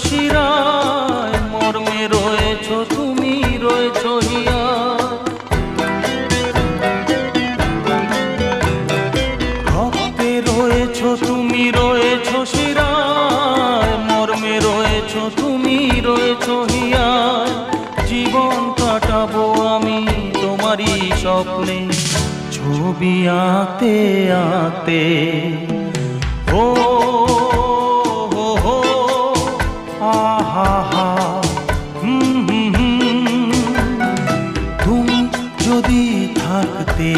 শিরায়, মর্মে রয়েছ তুমি, রয়েছ হিয়ায়। রক্তে রয়েছ তুমি, রয়েছ শিরায়, মর্মে রয়েছ তুমি, রয়েছ হিয়ায়। জীবন কাটাবো আমি তোমারই স্বপ্নে, ছবি আঁকতে আঁকতে। ও হো হো, আহা হা, তুমি যদি থাকতে।